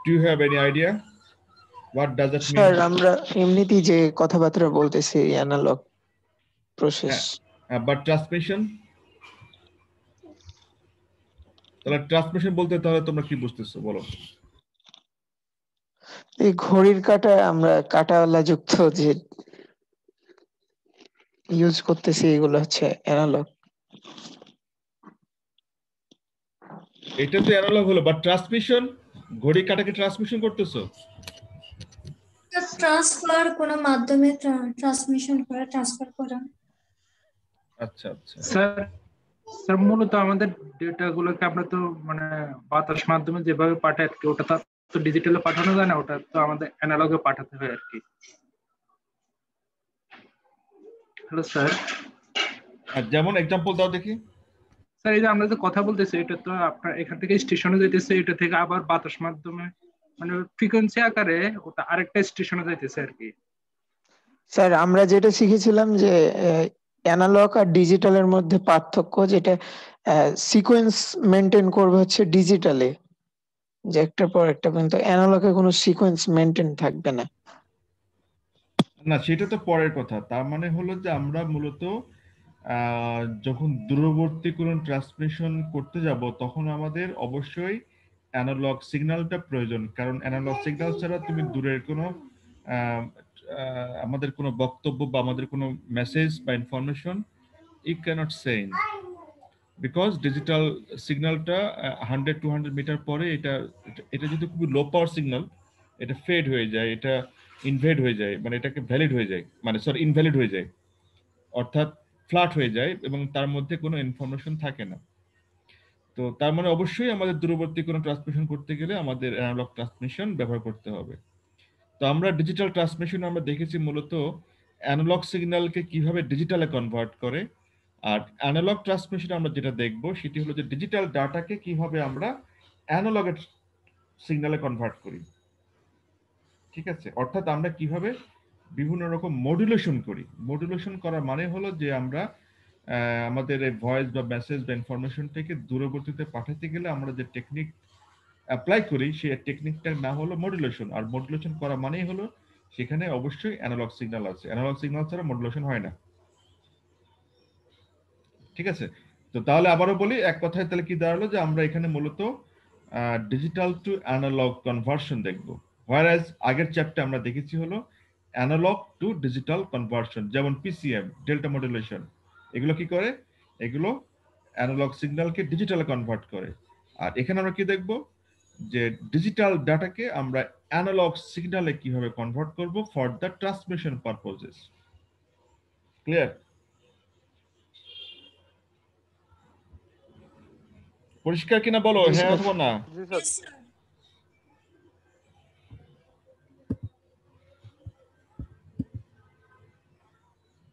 Do you have any idea what does it mean? Sir আমরা এমনিতেই যে কথাবার্তা বলতেছি অ্যানালগ প্রসেস। But transmission, তাহলে ট্রান্সমিশন বলতে তাহলে তোমরা কি বুঝতেছো বলো? এই ঘড়ির কাঁটা আমরা কাঁটাওয়ালা যুক্ত যে ইউজ করতেছি এগুলো হচ্ছে অ্যানালগ। এটা তো অ্যানালগ হলো, বাট ট্রান্সমিশন, ঘড়ি কাটাকে ট্রান্সমিশন করতেছো? ট্রান্সফার কোনো মাধ্যমে ট্রান্সমিশন করা, ট্রান্সফার করা। আচ্ছা আচ্ছা। স্যার স্যার মূলত আমাদের ডেটা গুলোকে আমরা তো মানে বাতাস মাধ্যমে যেভাবে পাঠাই আর কি, ওটা তো ডিজিটালে পাঠানো যায় না, ওটা তো আমাদের অ্যানালগে পাঠাতে হয় আর কি। Hello sir. যেমন এক্সাম্পল দাও দেখি। স্যার এই যে আমরা যে কথা বলতেছি এটা তো আপনার এখান থেকে স্টেশনে যাইতেছে, এটা থেকে আবার বাতাস মাধ্যমে মানে ফ্রিকোয়েন্সি আকারে ওটা আরেকটা স্টেশনে যাইতেছে আর কি। স্যার আমরা যেটা শিখেছিলাম যে অ্যানালগ আর ডিজিটালের মধ্যে পার্থক্য, যেটা সিকোয়েন্স মেনটেন করবে হচ্ছে ডিজিটালে, যে একটার পর একটা, কিন্তু অ্যানালগে কোনো সিকোয়েন্স মেনটেন থাকবে না। না সেটা তো পরের কথা। তার মানে হলো যে আমরা মূলত যখন দূরবর্তী কোনো ট্রান্সমিশন করতে যাব তখন আমাদের অবশ্যই অ্যানালগ সিগন্যালটা প্রয়োজন, কারণ অ্যানালগ সিগন্যাল ছাড়া তুমি দূরের কোনো আমাদের কোনো বক্তব্য বা আমাদের কোনো মেসেজ বা information you can't send, because digital সিগন্যালটা 100-200 মিটার পরে এটা এটা যদি খুবই লো পাওয়ার সিগন্যাল, এটা ফেড হয়ে যায়, এটা ইনভেড হয়ে যায়, মানে এটাকে ভ্যালিড হয়ে যায়, মানে সরি ইনভ্যালিড হয়ে যায়, অর্থাৎ ফ্ল্যাট হয়ে যায় এবং তার মধ্যে কোনো ইনফরমেশন থাকে না। তো তার মানে অবশ্যই আমাদের দূরবর্তী কোনো ট্রান্সমিশন করতে গেলে আমাদের অ্যানালগ ট্রান্সমিশন ব্যবহার করতে হবে। তো আমরা ডিজিটাল ট্রান্সমিশন আমরা দেখেছি মূলত অ্যানালগ সিগন্যালকে কিভাবে ডিজিটালে কনভার্ট করে, আর অ্যানালগ ট্রান্সমিশন আমরা যেটা দেখব সেটি হলো যে ডিজিটাল ডাটাকে কিভাবে আমরা অ্যানালগের সিগন্যালে কনভার্ট করি। ঠিক আছে, অর্থাৎ আমরা কিভাবে বিভিন্ন রকম মডুলেশন করি। মডুলেশন করার মানে হলো যে আমরা আমাদের এই ভয়েস বা মেসেজ বা ইনফরমেশনটাকে দূরবর্তীতে পাঠাতে গেলে আমরা যে টেকনিক অ্যাপ্লাই করি সেই টেকনিকটার নাম হলো মডুলেশন। আর মডুলেশন করা মানেই হলো সেখানে অবশ্যই অ্যানালগ সিগন্যাল আছে, অ্যানালগ সিগন্যাল ছাড়া মডুলেশন হয় না। ঠিক আছে, তো তাহলে আবারও বলি, এক কথায় তাহলে কি দাঁড়ালো যে আমরা এখানে মূলত ডিজিটাল টু অ্যানালগ কনভার্সন দেখব, হোয়ারএজ আগের চ্যাপ্টারে আমরা দেখেছি হলো অ্যানালগ টু ডিজিটাল কনভার্সন, যেমন পিসিএম, ডেল্টা মডুলেশন, এগুলো কি করে, এগুলো অ্যানালগ সিগন্যালকে ডিজিটালে কনভার্ট করে। আর এখানে আমরা কি দেখব, যে ডিজিটাল ডাটাকে আমরা অ্যানালগ সিগন্যালে কিভাবে কনভার্ট করব for the transmission purposes. Clear? পরিষ্কার কিনা বলো, জি হ্যাঁ স্যার। অথবা না? Yes, sir.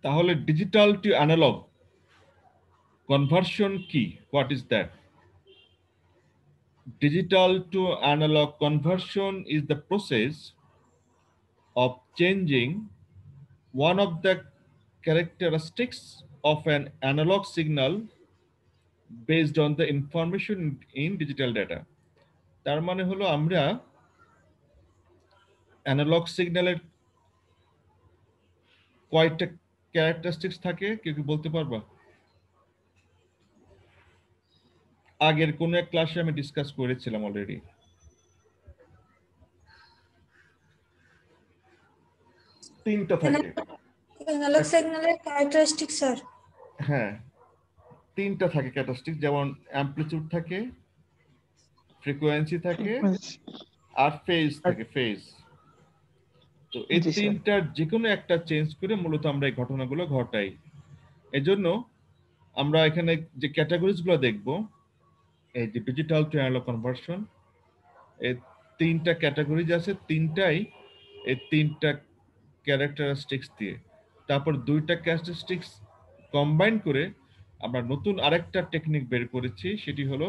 তাহলে ডিজিটাল টু অ্যানালগ কনভার্সন কি, what is that? Digital to analog conversion is the process of changing one of the characteristics of an analog signal based on the information in digital data. তার মানে হলো আমরা analogue সিগন্যালের কয়টা characteristics থাকে, কেউ কি বলতে পারবা? আগের কোন এক ক্লাসে আমি ডিসকাস করেছিলাম অলরেডি। তিনটা থাকে। Analog signal characteristic, sir. হ্যাঁ, তিনটা থাকে ক্যারেক্টারিস্টিক, যেমন অ্যামপ্লিটিউড থাকে, ফ্রিকোয়েন্সি থাকে, আর ফেজ থাকে, ফেজ। তো এই জি স্যার। তিনটার যে কোনো একটা চেঞ্জ করে মূলত আমরা এই ঘটনাগুলো ঘটাই। এজন্য আমরা এখানে যে ক্যাটাগরিজ গুলো দেখবো, এই যে ডিজিটাল টু অ্যানালগ কনভার্সন, এই তিনটা ক্যাটাগরিজ আছে, তিনটাই এই তিনটা ক্যারেক্টারিস্টিক্স দিয়ে, তারপর দুইটা ক্যারেক্টারিস্টিক্স কম্বাইন করে আমরা নতুন আরেকটা টেকনিক বের করেছি, সেটি হলো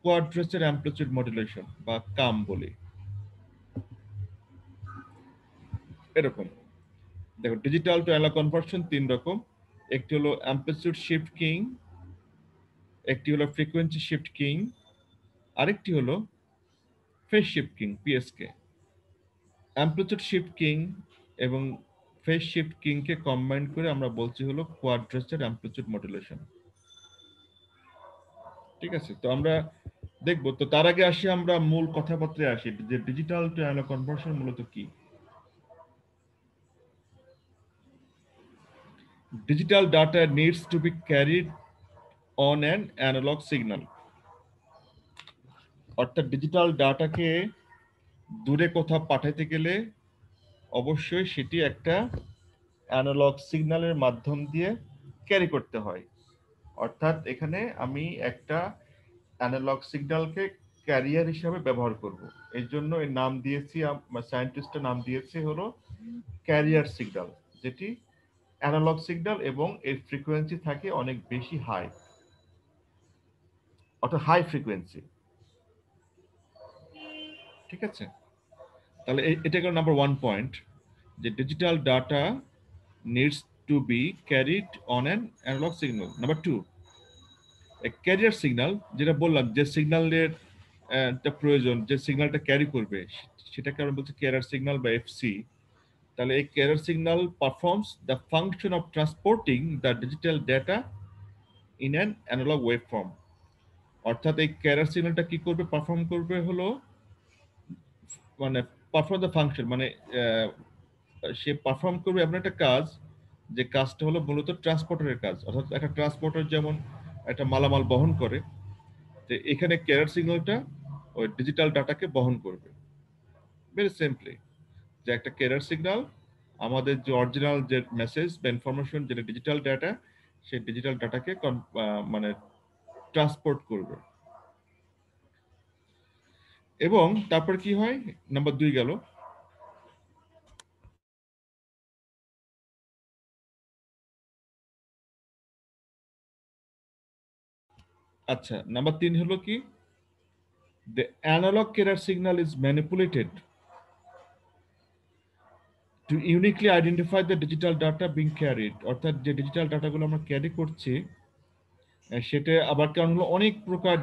কোয়াড্রেচার অ্যামপ্লিটিউড মডুলেশন বা কাম বলি। এরকম দেখো, ডিজিটাল টু অ্যানালগ কনভার্সন তিন রকম, একটি হলো অ্যামপ্লিটিউড শিফট কিং, একটি হলো ফ্রিকোয়েন্সি শিফট কিং, আরেকটি হলো phase shift keying PSK, amplitude shift keying এবং ফেজ শিফট কিংকে কম্বাইন করে আমরা বলছি হলো কোয়াড্রেচার অ্যামপ্লিটিউড মডুলেশন। ঠিক আছে, তো আমরা দেখবো। তো তার আগে আসি আমরা মূল কথাবার্তায় আসি যে ডিজিটাল টু অ্যানালগ কনভার্সন মূলত কি। Digital data needs to be carried on an analog signal, অর্থাৎ ডিজিটাল ডাটাকে দূরে কোথাও পাঠাতে গেলে অবশ্যই সেটি একটা অ্যানালগ সিগন্যালের মাধ্যম দিয়ে ক্যারি করতে হয়। অর্থাৎ এখানে আমি একটা অ্যানালগ সিগন্যালকে ক্যারিয়ার হিসাবে ব্যবহার করব। এই জন্য এর নাম দিয়েছি, সায়েন্টিস্টের নাম দিয়েছে হলো ক্যারিয়ার সিগন্যাল, যেটি অ্যানালগ সিগন্যাল এবং এর ফ্রিকোয়েন্সি থাকে অনেক বেশি হাই, অর্থাৎ হাই ফ্রিকোয়েন্সি। ঠিক আছে, তাহলে এটা গেল নাম্বার 1 পয়েন্ট, যে digital data needs to be carried on an analog signal. Number 2, carrier signal, যেটা বললাম যে সিগন্যালের প্রয়োজন, যে সিগন্যালটা ক্যারি করবে সেটাকে আমরা বলছি ক্যারিয়ার সিগন্যাল বা এফসি। তাহলে এই carrier signal performs the function of transporting the digital data in an analog wave form. অর্থাৎ এই ক্যারিয়ার সিগন্যালটা কি করবে, পারফর্ম করবে হলো মানে পারফর্ম দ্য ফাংশন, মানে সে পারফর্ম করবে এমন একটা কাজ, যে কাজটা হলো মূলত ট্রান্সপোর্টারের কাজ। অর্থাৎ একটা ট্রান্সপোর্টার যেমন একটা মালামাল বহন করে, যে এখানে ক্যারিয়ার সিগন্যালটা ওই ডিজিটাল ডাটাকে বহন করবে। ভেরি সিম্পলি, যে একটা ক্যারিয়ার সিগন্যাল আমাদের যে অরিজিনাল যে মেসেজ বা ইনফরমেশন, যেটা ডিজিটাল ডাটা, সেই ডিজিটাল ডাটাকে মানে ট্রান্সপোর্ট করবে। এবং তারপর কি হয়, নাম্বার 2 গেল। আচ্ছা, নাম্বার 3 হলো কি, the analog carrier signal is manipulated to uniquely identify the digital data being carried। অর্থাৎ যে ডিজিটাল ডাটাগুলো আমরা ক্যারি করছি, সেটা আবার কারণ হলো অনেক প্রকার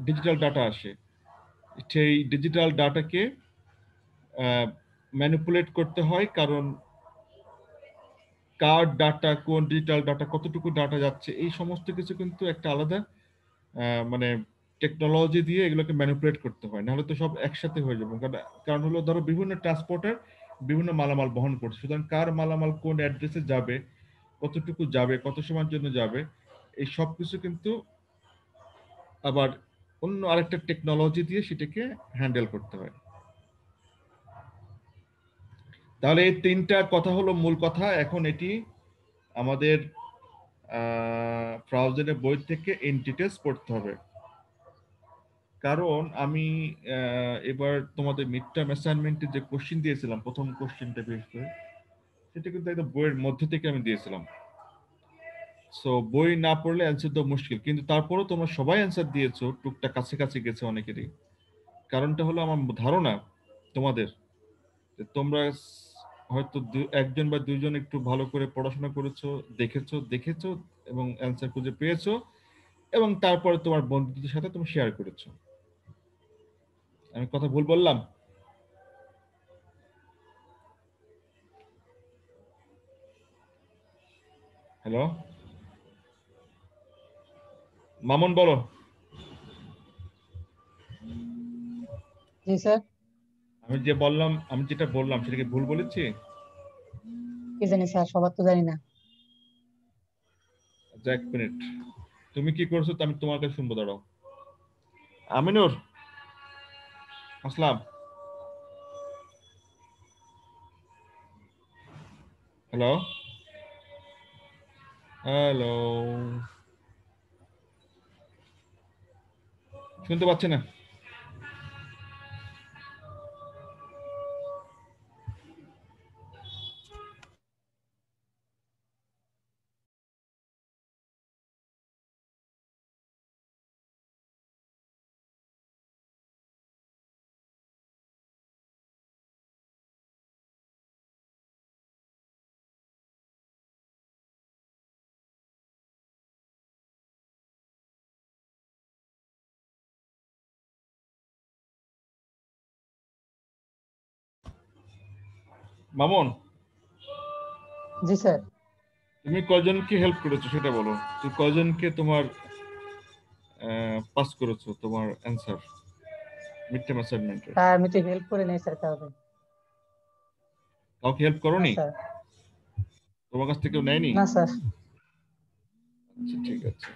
ডিজিটাল ডাটা আসে, সেই ডিজিটাল ডাটাকে ম্যানিপুলেট করতে হয়, কারণ কার ডাটা, কোন ডিজিটাল ডাটা, কতটুকু ডাটা যাচ্ছে, এই সমস্ত কিছু কিন্তু একটা আলাদা মানে টেকনোলজি দিয়ে এগুলোকে ম্যানিপুলেট করতে হয়, নাহলে তো সব একসাথে হয়ে যাবে। কারণ হলো ধরো বিভিন্ন ট্রান্সপোর্টার বিভিন্ন মালামাল বহন করছে, সুতরাং কার মালামাল কোন অ্যাড্রেসে যাবে, কতটুকু যাবে, কত সময়ের জন্য যাবে, এই সব কিছু কিন্তু আবার অন্য আরেকটা টেকনোলজি দিয়ে সেটাকে হ্যান্ডেল করতে হয়। তাহলে এই 3টা কথা হলো মূল কথা। এখন এটি আমাদের ফ্রাউজেনের বই থেকে ইন ডিটেলস পড়তে হবে, কারণ আমি এবার তোমাদের মিড টার্ম অ্যাসাইনমেন্টে যে কোশ্চেন দিয়েছিলাম, প্রথম কোশ্চেনটা বেশ করে, সেটা কিন্তু একদম বইয়ের মধ্যে থেকে আমি দিয়েছিলাম। সো বই না পড়লে অ্যান্সার তো মুশকিল, কিন্তু তারপরেও তোমরা সবাই অ্যান্সার দিয়েছো, টুকটা কাছাকাছি গেছে অনেকেরই। কারণটা হলো আমার ধারণা তোমাদের, যে তোমরা হয়তো একজন বা দুইজন একটু ভালো করে পড়াশোনা করেছো, দেখেছো এবং অ্যান্সার খুঁজে পেয়েছো, এবং তারপরে তোমার বন্ধুদের সাথে তুমি শেয়ার করেছো। আমি কথা ভুল বললাম? হ্যালো মামুন, বলো। জি স্যার। আমি যেটা বললাম সেটা কি ভুল বলেছি? কি জানি স্যার, সবার তো জানি না। আচ্ছা, 1 মিনিট, তুমি কি করছো তা আমি তোমার কাছে শুনবো, দাঁড়াও। আমিনুর, আসলাম, হ্যালো হ্যালো, শুনতে পাচ্ছি না। মামুন, জি স্যার। তুমি কয়জনকে হেল্প করেছো সেটা বলো। তুমি কয়জনকে তোমার পাস করেছো তোমার অ্যান্সার মিড টার্ম অ্যাসাইনমেন্টে? স্যার আমি তো হেল্প করে নাই স্যার কাউকে। কাউকে হেল্প না করোনি? স্যার। তোমার কাছ থেকে কেউ নেয়নি? না স্যার। আচ্ছা ঠিক আছে,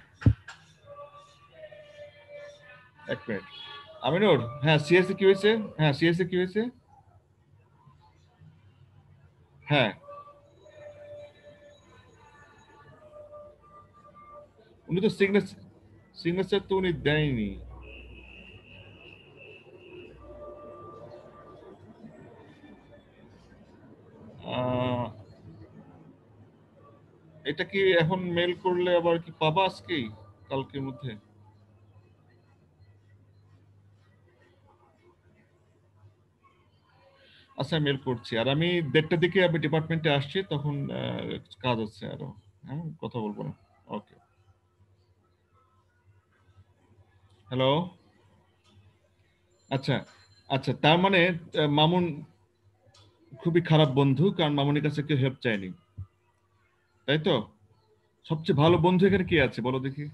এক মিনিট। আমিনুর, হ্যাঁ সিএসসি কি হয়েছে? হ্যাঁ সিএসসি কি হয়েছে? হ্যাঁ উনি তো সিগনেচার তো উনি দেয়নি। আহ, এটা কি এখন মেল করলে আবার কি পাবা আজকেই কালকের মধ্যে? আচ্ছা মেল করছি, আর আমি 1:30টার দিকে আমি ডিপার্টমেন্টে আসছি, তখন কাজ আছে আরো। হ্যাঁ কথা বলবো না। ওকে, হ্যালো। আচ্ছা আচ্ছা, তার মানে মামুন খুবই খারাপ বন্ধু, কারণ মামুনের কাছে কেউ হেল্প চায়নি, তাই তো? সবচেয়ে ভালো বন্ধু এখানে কে আছে বলো দেখি,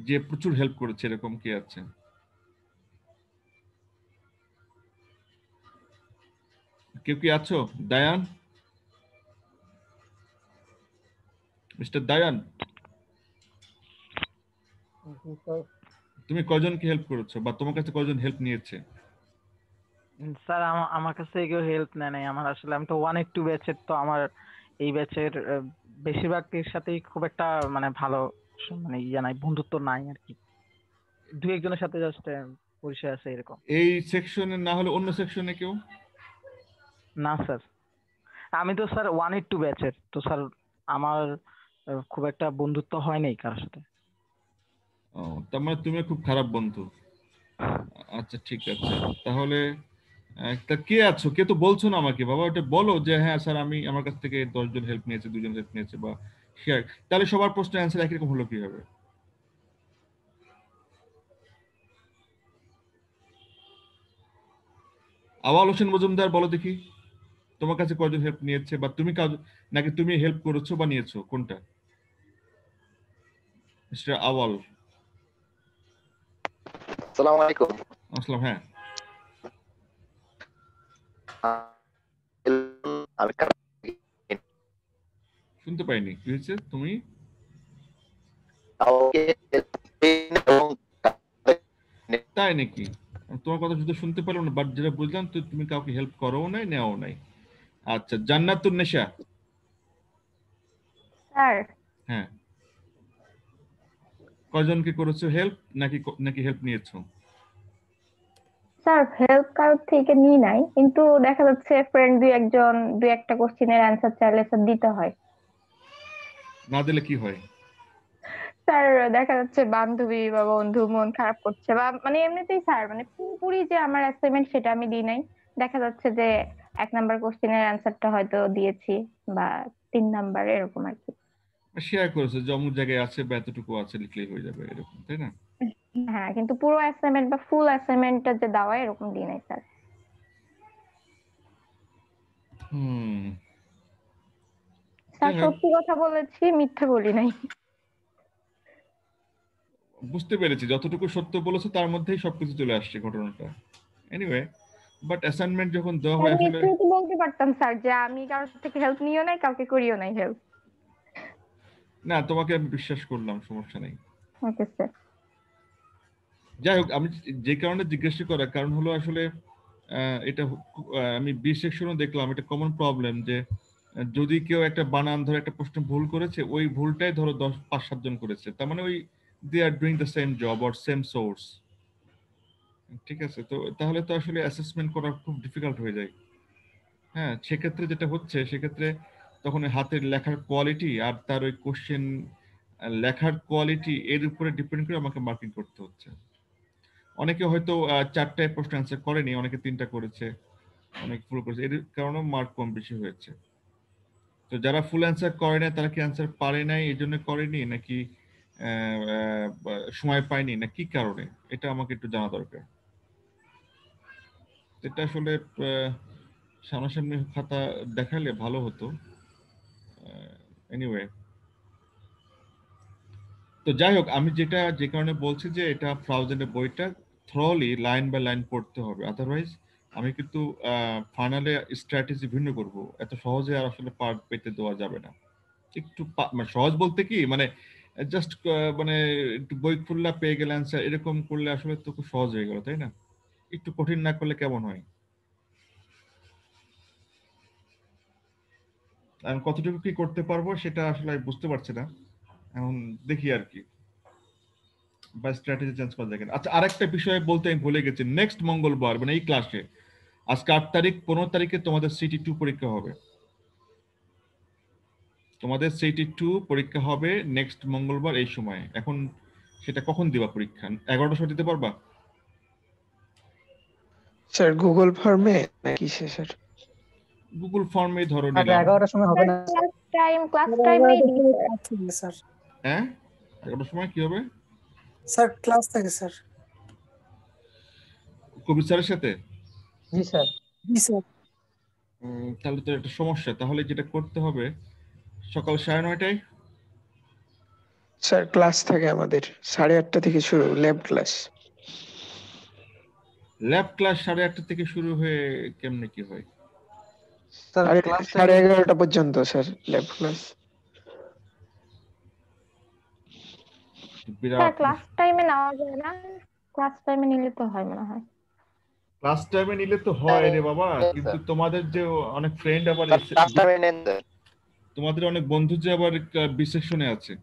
যে প্রচুর হেল্প করেছে, এরকম কে আছে? কেউ কি আছো? দায়ান, মিস্টার দায়ান, জি স্যার। তুমি কয়জনকে হেল্প করেছো বা তোমার কাছে কয়জন হেল্প নিয়েছে? স্যার আমার কাছে কেউ হেল্প নেয় নাই। আমার আসলে আমি তো 182 ব্যাচের, তো আমার এই ব্যাচের বেশিরভাগের সাথেই খুব একটা মানে ভালো মানে ইয়ে নাই, বন্ধুত্ব নাই আর কি। দু একজনের সাথে জাস্ট পরিচয় আছে এরকম। এই সেকশনে না হলে অন্য সেকশনে কেউ? না স্যার, আমি তো স্যার 182 ব্যাচের, তো স্যার আমার খুব একটা বন্ধুত্ব হয় নাই কারোর সাথে। ও, তার মানে তুমি খুব খারাপ বন্ধু। আচ্ছা ঠিক আছে, তাহলে তা কে আছো, কে তো বলছো না আমাকে বাবা, ওটা বলো যে হ্যাঁ স্যার আমি আমার কাছ থেকে 10জন হেল্প নিয়েছে, 2জন হেল্প নিয়েছে, বা শেয়ার। তাহলে সবার প্রশ্নের অ্যান্সার একই রকম হলো কিভাবে? আওয়াল হোসেন মজুমদার, বলো দেখি তোমার কাছে কয়জন হেল্প নিয়েছে, বা তুমি কাজ, নাকি তুমি হেল্প করেছো বা নিয়েছো, কোনটা? মিস্টার আওয়াল। আসসালামু আলাইকুম। আসসালাম, হ্যাঁ। আমি শুনতে পাইনি, কি হয়েছে তুমি? কাউকে এবং তাই নাকি? আমি তোমার কথা শুধু শুনতে পারলাম না, বাট যেটা বুঝলাম তো তুমি কাউকে হেল্প করো নাই, নেও নাই। আচ্ছা, জান্নাতুন নেশা, স্যার হ্যাঁ, কয়জনকে করেছো হেল্প, নাকি নাকি হেল্প নিয়েছো? স্যার হেল্প কারোর থেকে নিই নাই, কিন্তু দেখা যাচ্ছে ফ্রেন্ড দুই একজন দুই একটা কোশ্চিনের অ্যান্সার চাইলে স্যার দিতে হয়। না দিলে কি হয়? স্যার দেখা যাচ্ছে বান্ধবী বা বন্ধু মন খারাপ করছে, বা মানে এমনিতেই স্যার মানে পুরোপুরি যে আমার অ্যাসাইনমেন্ট সেটা আমি দিই নাই। দেখা যাচ্ছে যে 1 নাম্বার কোশ্চিনের অ্যান্সারটা হয়তো দিয়েছি, বা 3 নাম্বার এরকম আর কি। শেয়ার করেছো যে অমুক জায়গায় আছে বা এতটুকু আছে, লিখলেই হয়ে যাবে, এরকম তাই না? হ্যাঁ, কিন্তু পুরো অ্যাসাইনমেন্ট বা ফুল অ্যাসাইনমেন্টটা যে দেওয়া এরকম দিই নাই স্যার। হুম। স্যার যাই হোক, সত্যি কথা বলেছি, মিথ্যে বলি নাই। বুঝতে পেরেছি, যতটুকু সত্য বলেছো তার মধ্যেই সবকিছু চলে আসছে ঘটনাটা। এনিওয়ে, বাট অ্যাসাইনমেন্ট যখন দেওয়া স্যার হয় আসলে, মিথ্যে তো বলতে পারতাম স্যার, যে আমি কারোর থেকে হেল্প নিও নাই, কাউকে করিও নাই হেল্প। না তোমাকে আমি বিশ্বাস করলাম, সমস্যা নেই। Okay sir. যাই হোক, আমি যে কারণে জিজ্ঞাসা করার কারণ হলো আসলে এটা আমি বি সেকশনও দেখলাম, এটা কমন প্রবলেম যে যদি কেউ একটা বানান ধরে একটা প্রশ্ন ভুল করেছে, ওই ভুলটাই ধরো 5-7 জন করেছে, তার মানে ওই they are doing the same job or same source. ঠিক আছে, তো তাহলে তো আসলে অ্যাসেসমেন্ট করা খুব ডিফিকাল্ট হয়ে যায়। হ্যাঁ, সেক্ষেত্রে যেটা হচ্ছে, সেক্ষেত্রে তখন ওই হাতের লেখার কোয়ালিটি আর তার ওই কোশ্চেন লেখার কোয়ালিটি এর উপরে ডিপেন্ড করে আমাকে মার্কিং করতে হচ্ছে। অনেকে হয়তো 4টায় প্রশ্ন অ্যান্সার করেনি, অনেকে 3টা করেছে, অনেক ফুল করেছে, এর কারণে মার্ক কম বেশি হয়েছে। তো যারা ফুল অ্যান্সার করে না তারা কি অ্যান্সার পারে নাই এই জন্য করেনি, নাকি সময় পায়নি, না কি কারণে, এটা আমাকে একটু জানা দরকার। তো এটা আসলে সামনাসামনি খাতা দেখালে ভালো হতো। এনিওয়ে, তো যাই হোক, আমি যে কারণে বলছি যে এটা ফ্রাউজেনের বইটা থ্রলি লাইন বাই লাইন পড়তে হবে, আদারওয়াইজ আমি কিন্তু ফাইনালে স্ট্র্যাটেজি ভিন্ন করব, এত সহজে আর আসলে পার্ট পেতে দেওয়া যাবে না। একটু মানে সহজ বলতে কি, মানে জাস্ট মানে একটু বই খুললা পেয়ে গেলে অ্যান্সার, এরকম করলে আসলে তো খুব সহজ হয়ে গেল, তাই না? একটু কঠিন না করলে কেমন হয়? আমি কতটুকু কি করতে পারবো সেটা আসলে আমি বুঝতে পারছি না, এখন দেখি আর কি, বা স্ট্র্যাটেজি চেঞ্জ করা যায় কিনা। আচ্ছা, আরেকটা বিষয় বলতে আমি ভুলে গেছি, নেক্সট মঙ্গলবার মানে এই ক্লাসে, আজকে 8 তারিখ, 15 তারিখে তোমাদের সিটি 2 পরীক্ষা হবে। তোমাদের সিটি 2 পরীক্ষা হবে নেক্সট মঙ্গলবার এই সময়। এখন সেটা কখন দিবা পরীক্ষা? 11টার সময় দিতে পারবা? স্যার গুগল ফর্মে নাকি স্যার? গুগল ফর্মে ধরো আর নিলাম। 11টার সময় হবে না ক্লাস টাইমেই দিই স্যার। স্যার হ্যাঁ, 11টার সময় কি হবে? স্যার ক্লাস থাকে স্যার। কবির স্যারের সাথে? জি স্যার। জি স্যার। তাহলে তো একটা সমস্যা। তাহলে যেটা করতে হবে, সকাল 9:30টায়। স্যার ক্লাস থাকে আমাদের 8:30 থেকে শুরু, ল্যাব ক্লাস। ল্যাব ক্লাস 8:30 থেকে শুরু হয়ে কেমনে কি হয়? স্যার ক্লাস 11:30 পর্যন্ত sir lab class. Sir class টাইমে নেওয়া যায় না? ক্লাস টাইমে নিলে তো হয় মনে হয়। ক্লাস টাইমে নিলে তো হয় রে বাবা, কিন্তু তোমাদের যে অনেক ফ্রেন্ড আবার ক্লাস টাইমে নেন স্যার। তোমাদের অনেক বন্ধু যে আবার বি সেকশনে আছে,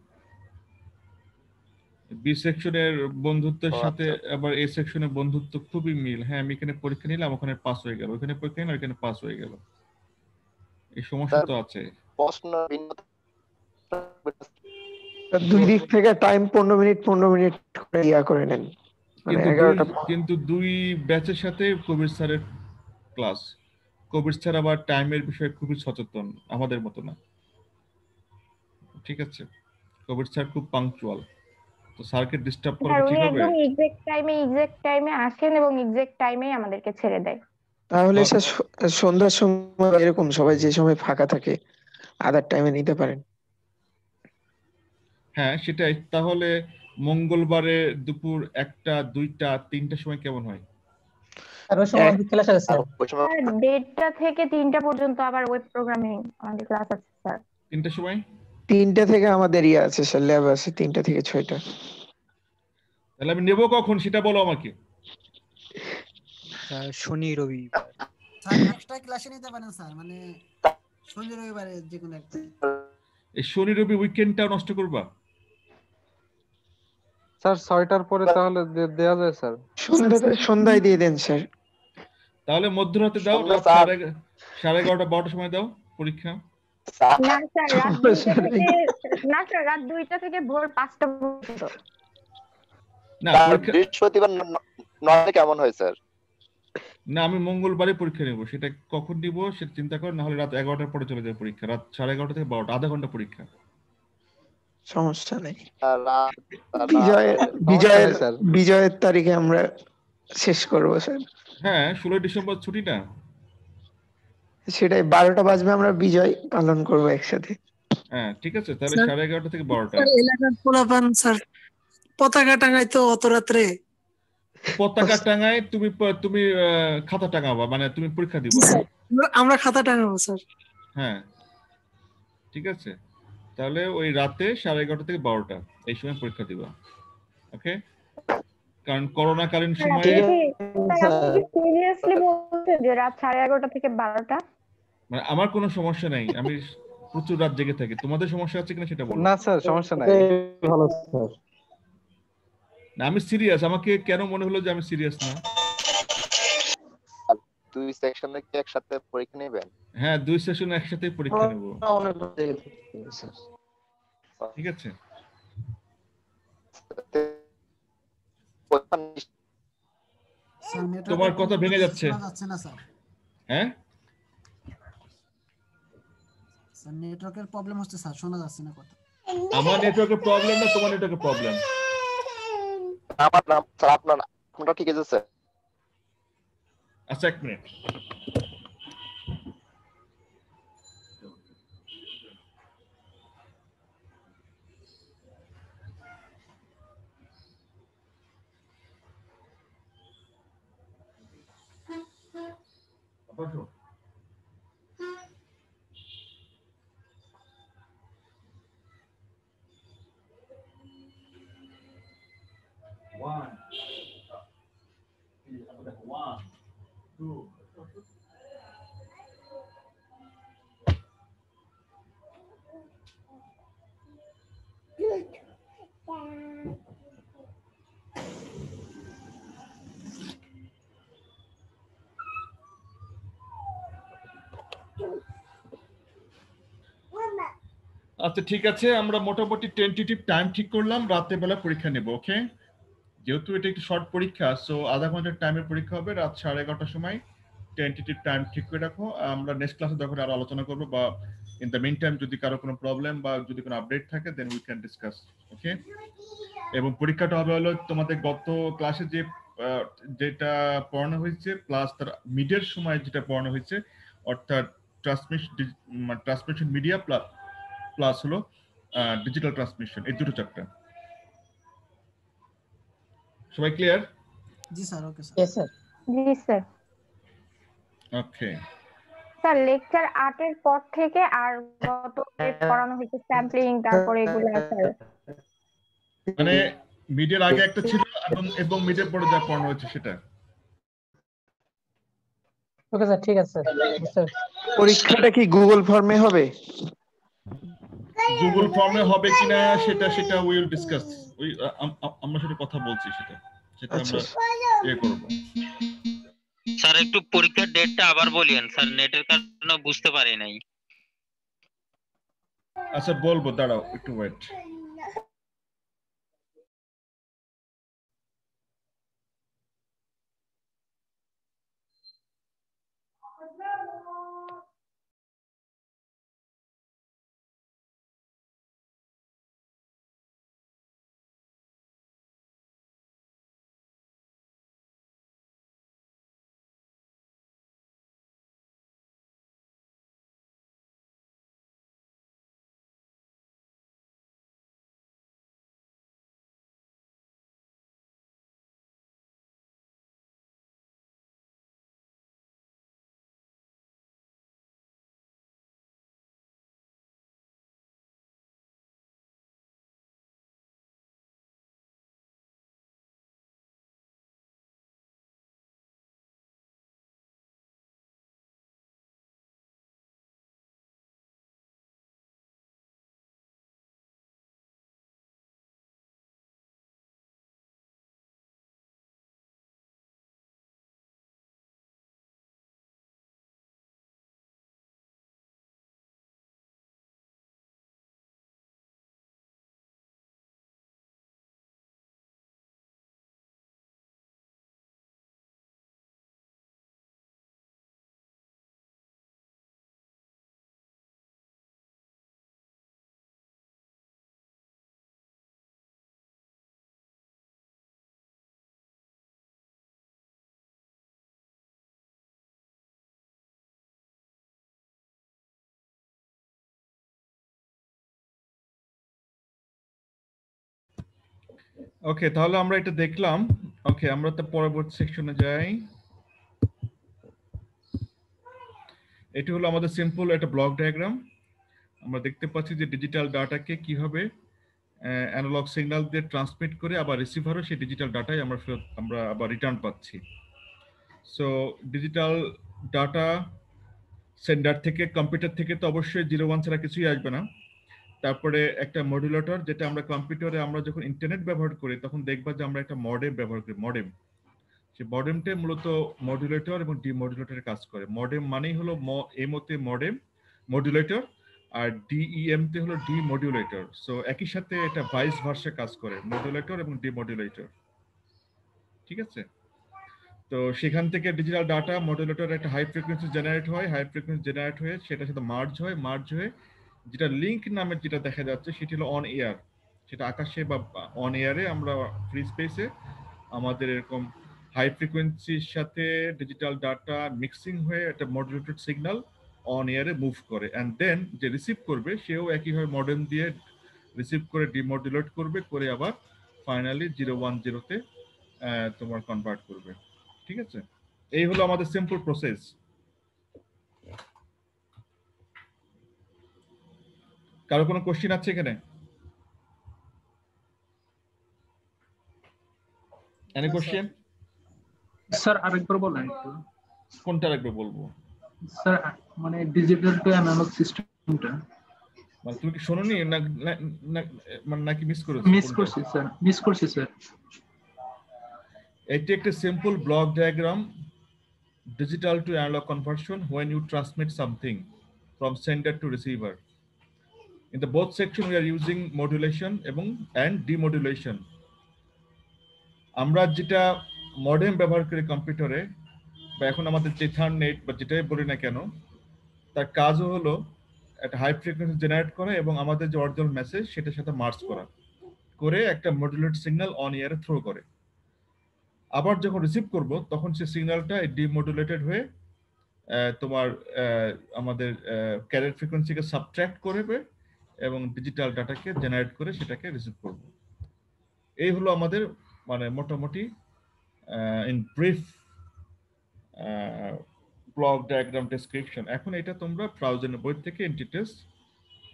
বি সেকশনের বন্ধুত্বের সাথে আবার এ সেকশনের বন্ধুত্ব খুবই মিল। হ্যাঁ, আমি এখানে পরীক্ষা নিলাম, ওখানে পাস হয়ে গেল, ওখানে পরীক্ষা নিলাম, ওখানে পাস হয়ে গেল, এই সমস্যা তো আছে। প্রশ্ন ভিন্নতা 2 দিক থেকে টাইম 15 মিনিট করে করে নেন, মানে 11টা। কিন্তু দুই ব্যাচের সাথে কবির স্যারের ক্লাস। কবির স্যার আবার টাইমের বিষয়ে খুবই সচেতন, আমাদের মতো না, ঠিক আছে? কবির স্যার খুব পাংচুয়াল, তো স্যারকে ডিস্টার্ব করা স্যার ঠিক উনি হবে? একদম এক্সাক্ট টাইমে আসেন এবং এক্সাক্ট টাইমেই আমাদেরকে ছেড়ে দেয়। তাহলে স্যার সন্ধ্যার সময় এরকম সবাই যে সময় ফাঁকা থাকে আদার টাইমে নিতে পারেন। হ্যাঁ সেটাই। তাহলে মঙ্গলবারে দুপুর 1টা, 2টা, 3টার সময় কেমন হয়? আর ওই সময় আমাদের ক্লাস আছে স্যার। স্যার 1:30 থেকে 3টা পর্যন্ত আবার ওয়েব প্রোগ্রামিং আমাদের ক্লাস আছে স্যার। 3টার সময়? 3টা থেকে আমাদের ইয়ে আছে স্যার, ল্যাব আছে 3টা থেকে 6টা। তাহলে আমি নেব কখন সেটা বলো আমাকে। স্যার শনি রবি স্যার এক্সট্রা ক্লাসে নিতে পারেন স্যার, মানে শনি রবিবারে যে কোনো একটা। এই শনি রবি উইকেন্ডটা নষ্ট করবা? স্যার 6টার পরে তাহলে দেয়া যায় স্যার। সন্ধ্যায় দিয়ে দেন স্যার। তাহলে মধ্যরাতে দাও, রাত 11:30 12টার সময় দাও পরীক্ষা। না স্যার রাত 2টা থেকে ভোর 5টা পর্যন্ত। না বৃহস্পতিবার 9 কেমন হয় স্যার? না, আমি মঙ্গলবারে পরীক্ষা নেব, সেটা কখন দিব সেটা চিন্তা কর, না হলে রাত 11টার পরে চলে যাবে পরীক্ষা, রাত 11:30 থেকে 12টা, আধা ঘন্টা পরীক্ষা। সমস্যা নেই, স্যার। বিজয়ের তারিখে আমরা শেষ করব স্যার। হ্যাঁ, 16 ডিসেম্বর ছুটি না? সেটাই, 12টা বাজবে, আমরা বিজয় পালন করব একসাথে। হ্যাঁ ঠিক আছে, তাহলে 11:30 থেকে 12টা। এলাকার পোলাপান স্যার পতাকা টাঙাই তো অত রাত্রে। পতাকা টাঙায় তুমি খাতা টাঙাবা, মানে তুমি পরীক্ষা দিবা। আমরা খাতা টাঙাবো স্যার। হ্যাঁ ঠিক আছে, তাহলে ওই রাতে 11:30 থেকে 12টা এই সময় পরীক্ষা দিবা, ওকে? কারণ করোনা কালীন সময়ে সিরিয়াসলি বলছেন যে রাত 11:30 থেকে 12টা? মানে আমার কোনো সমস্যা নাই, আমি প্রচুর রাত জেগে থাকি, তোমাদের সমস্যা আছে কিনা সেটা বলো। না স্যার সমস্যা নাই। ভালো স্যার। না আমি সিরিয়াস, আমাকে কেন মনে হলো যে আমি সিরিয়াস না? 2 সেকশনে কি একসাথে পরীক্ষা নেবেন? হ্যাঁ 2 সেশন একসাথে পরীক্ষা নেব, ঠিক আছে? তোমার কথা ভেঙে যাচ্ছে। হ্যাঁ স্যার নেটওয়ার্কের প্রবলেম হচ্ছে স্যার, শোনা যাচ্ছে না কথা। আমার নেটওয়ার্কের প্রবলেম না তোমার নেটওয়ার্কের প্রবলেম? আমার নাম স্যার, আপনারটা ঠিক আছে স্যার। আচ্ছা, এক মিনিট। আচ্ছা, ঠিক আছে, আমরা মোটামুটি টেন্টেটিভ টাইম ঠিক করলাম, রাতের বেলা পরীক্ষা নেব। ওকে, যেহেতু এটা একটু শর্ট পরীক্ষা, সো আধা ঘন্টার টাইমের পরীক্ষা হবে, রাত 11:30টার সময়। টেন্টেটিভ টাইম ঠিক করে রাখো। আমরা নেক্সট ক্লাসে দরকার আরো আলোচনা করবো, বা ইন দ্য মিন টাইম যদি কারো কোনো প্রবলেম বা যদি কোনো আপডেট থাকে দেন উই ক্যান ডিসকাস। ওকে, এবং পরীক্ষাটা হবে হলো তোমাদের গত ক্লাসে যে যেটা পড়ানো হয়েছে প্লাস তার মিডের সময় যেটা পড়ানো হয়েছে, অর্থাৎ ট্রান্সমিশন মিডিয়া প্লাস হলো ডিজিটাল ট্রান্সমিশন, এই দুটো চ্যাপ্টার। সবাই ক্লিয়ার? জি sir, okay sir. Yes sir. জি স্যার। ওকে স্যার লেকচার 8 এর পর থেকে আর গত পড়ানো হয়েছে স্যাম্পলিং, তারপরে এগুলো স্যার মানে মিডের আগে একটা ছিল এবং মিডের পরে যা পড়ানো হয়েছে সেটা। ওকে স্যার, ঠিক আছে স্যার। পরীক্ষাটা কি গুগল ফর্মে হবে? গুগল ফর্মে হবে কিনা সেটা উইল ডিসকাস, আমরা সেটা কথা বলছি, সেটা আমরা ইয়ে করব। স্যার একটু পরীক্ষার ডেটটা আবার বলিয়েন স্যার, নেটের কারণে বুঝতে পারি নাই। আচ্ছা বলবো, দাঁড়াও একটু ওয়েট। ওকে, তাহলে আমরা এটা দেখলাম। ওকে, আমরা তো পরবর্তী সেকশনে যাই। এটি হলো আমাদের সিম্পল একটা ব্লক ডায়াগ্রাম। আমরা দেখতে পাচ্ছি যে ডিজিটাল ডাটাকে কিভাবে অ্যানালগ সিগন্যাল দিয়ে ট্রান্সমিট করে আবার রিসিভারও সেই ডিজিটাল ডাটাই আমরা আবার রিটার্ন পাচ্ছি। সো ডিজিটাল ডাটা সেন্ডার থেকে, কম্পিউটার থেকে তো অবশ্যই 0 1 ছাড়া কিছুই আসবে না। তারপরে একটা মডুলেটর, যেটা আমরা কম্পিউটারে আমরা যখন ইন্টারনেট ব্যবহার করি তখন দেখবা যে আমরা একটা মডেম ব্যবহার করি, মডেম। সেই মডেমটা মূলত মডুলেটর এবং ডিমডুলেটরের কাজ করে। মডেম মানেই হলো এমওতে মডেম, মডুলেটর, আর ডিইএম তে হলো ডিমডুলেটর। সো একই সাথে এটা ভাইস ভার্সা কাজ করে, মডুলেটর এবং ডিমডুলেটর। ঠিক আছে, তো সেখান থেকে ডিজিটাল ডাটা মডুলেটর একটা হাই ফ্রিকোয়েন্সি জেনারেট হয়, হাই ফ্রিকোয়েন্সি জেনারেট হয়ে সেটার সাথে মার্জ হয়ে যেটা লিংক নামে যেটা দেখা যাচ্ছে সেটি হলো অন এয়ার। সেটা আকাশে বা অন এয়ারে আমরা ফ্রি স্পেসে আমাদের এরকম হাই ফ্রিকোয়েন্সির সাথে ডিজিটাল ডাটা মিক্সিং হয়ে একটা মডুলেটেড সিগন্যাল অন এয়ারে মুভ করে, অ্যান্ড দেন যে রিসিভ করবে সেও একইভাবে মডেম দিয়ে রিসিভ করে ডিমডুলেট করবে, করে আবার ফাইনালি 010-তে তোমার কনভার্ট করবে। ঠিক আছে, এই হলো আমাদের সিম্পল প্রসেস। কারো কোনো কোশ্চেন আছে এখানে? Any question? স্যার আরেকবার বলেন একটু। কোনটা আরেকবার বলবো? স্যার মানে ডিজিটাল টু অ্যানালগ সিস্টেমটা মানে তুমি কি শোনোনি মানে নাকি মিস করেছো? মিস করছি স্যার। এটি একটা simple block diagram, digital to analog conversion when you transmit something from sender to receiver. In the both section we are using modulation and demodulation. আমরা যেটা মডেম ব্যবহার করি কম্পিউটারে বা এখন আমাদের যে ইথারনেট বা যেটাই বলি না কেন, তার কাজও হলো একটা হাই ফ্রিকোয়েন্সি জেনারেট করা এবং আমাদের যে অরিজিনাল মেসেজ সেটার সাথে মার্জ করা, করে একটা মডুলেটেড সিগন্যাল অন ইয়ারে থ্রো করে। আবার যখন রিসিভ করব তখন সেই সিগন্যালটা ডিমডুলেটেড হয়ে তোমার আমাদের ক্যারিয়ার ফ্রিকোয়েন্সিকে সাবট্রাক্ট করবে এবং ডিজিটাল ডাটাকে জেনারেট করে সেটাকে রিসিভ করব। এই হলো আমাদের মানে মোটামুটি in brief block diagram description. এখন এটা তোমরা ব্রাউজারের বই থেকে ইন ডিটেইলস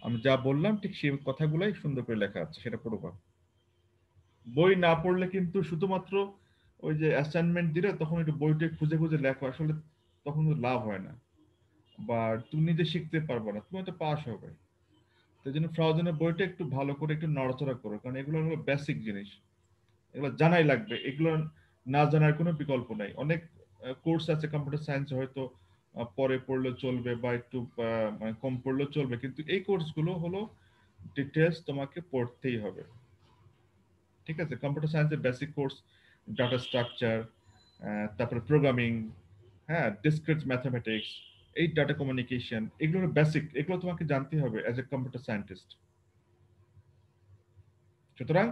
আমি যা বললাম ঠিক সেই কথাগুলাই সুন্দর করে লেখা আছে, সেটা পড়বা। বই না পড়লে কিন্তু শুধুমাত্র ওই যে অ্যাসাইনমেন্ট দিলে তখন একটু বইটা খুঁজে খুঁজে লেখো, আসলে তখন লাভ হয় না বা তুমি নিজে শিখতে পারবে না, তুমি হয়তো পাস হবে। তো এই জন্য ফ্রাউজেনের বইটা একটু ভালো করে একটু নড়াচড়া করো, কারণ এগুলো হলো বেসিক জিনিস, এগুলো জানাই লাগবে, এগুলো না জানার কোনো বিকল্প নাই। অনেক কোর্স আছে কম্পিউটার সায়েন্স, হয়তো পরে পড়লে চলবে বা একটু মানে কম পড়লেও চলবে, কিন্তু এই কোর্সগুলো হলো ডিটেলস তোমাকে পড়তেই হবে। ঠিক আছে, কম্পিউটার সায়েন্সের বেসিক কোর্স, ডাটা স্ট্রাকচার, তারপরে প্রোগ্রামিং, হ্যাঁ, ডিসক্রিট ম্যাথমেটিক্স, এই ডাটা কমিউনিকেশন, এগুলো বেসিক, এগুলো তোমাকে জানতে হবে অ্যাজ এ কম্পিউটার সায়েন্টিস্ট। সুতরাং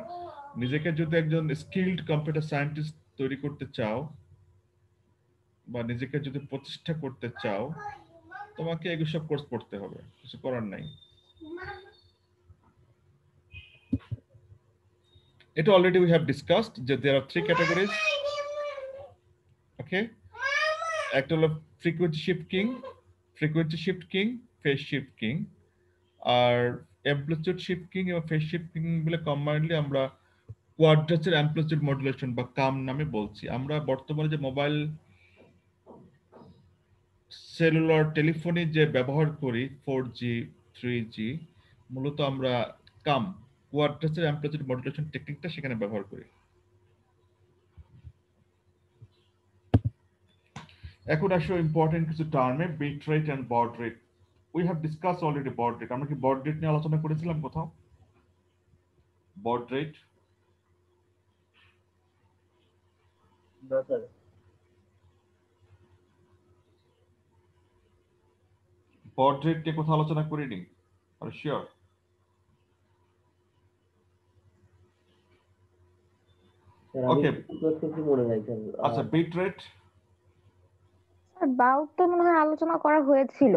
নিজেকে যদি একজন স্কিলড কম্পিউটার সায়েন্টিস্ট তৈরি করতে চাও বা নিজেকে যদি প্রতিষ্ঠা করতে চাও, তোমাকে এগুলো সব কোর্স পড়তে হবে, কিছু করার নাই। এটা অলরেডি we have discussed যে there are 3 categories. Okay, একটা হলো frequency shift king, phase shift king, আর amplitude shift king এবং phase shift king বলে কম্বাইন্ডলি আমরা কোয়াড্রেচার অ্যামপ্লিটিউড মডুলেশন বা কাম নামে বলছি। আমরা বর্তমানে যে মোবাইল সেলুলার টেলিফোনি যে ব্যবহার করি 4G 3G, মূলত আমরা কাম কোয়াড্রেচার অ্যামপ্লিটিউড মডুলেশন টেকনিকটা সেখানে ব্যবহার করি। এখন আসো ইম্পর্টেন্ট কিছু টার্মে, bit rate and baud rate. We have discuss already baud rate. আমরা কি বড রেট নিয়ে আলোচনা করেছিলাম কোথাও? বড রেট বড রেট নিয়ে কোথাও আলোচনা করিনি? আর শিওর? ওকে, আচ্ছা, বিট রেট বাউট তো মনে হয় আলোচনা করা হয়েছিল,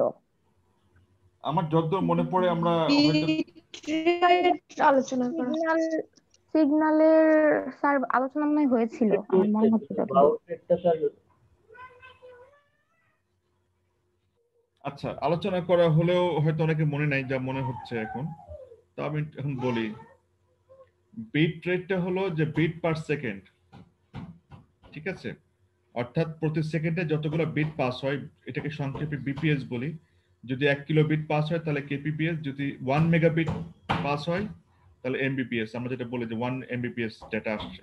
আমার যতদূর মনে পড়ে আমরা আলোচনা সিগন্যালের স্যার আলোচনা মনে হয়েছিল, আমার মনে হচ্ছে। আচ্ছা, আলোচনা করা হলেও হয়তো অনেকে মনে নাই, যা মনে হচ্ছে এখন। তো আমি এখন বলি, বিট রেটটা হলো যে বিট পার সেকেন্ড, ঠিক আছে? অর্থাৎ প্রতি সেকেন্ডে যতগুলো বিট পাস হয় এটাকে সংক্ষেপে বিপিএস বলি। যদি 1 কিলো বিট পাস হয় তাহলে কেপিপিএস, যদি 1 মেগাবিট পাস হয় তাহলে এমবিপিএস। আমরা যেটা বলি যে 1 এমবিপিএস ডেটা আসছে,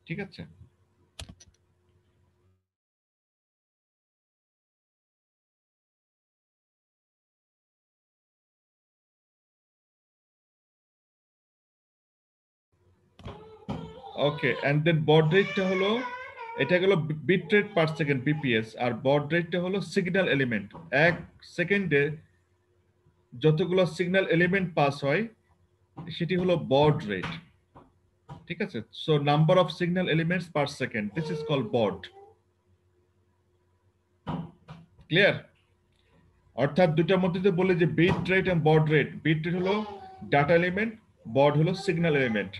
ঠিক আছে? ওকে, এন্ড দেন বড রেটটা হলো, এটা গেল bit rate per second bps, আর বড রেটটা হলো সিগন্যাল এলিমেন্ট। 1 সেকেন্ডে যতগুলো সিগন্যাল এলিমেন্ট পাস হয় সেটি হলো বড রেট। ঠিক আছে? So number of signal elements per second, this is called baud. Clear? অর্থাৎ দুটার মধ্যে যে বলে যে বিট রেট এবং বড রেট, বিট রেট হলো ডাটা এলিমেন্ট, বড হলো সিগন্যাল এলিমেন্ট।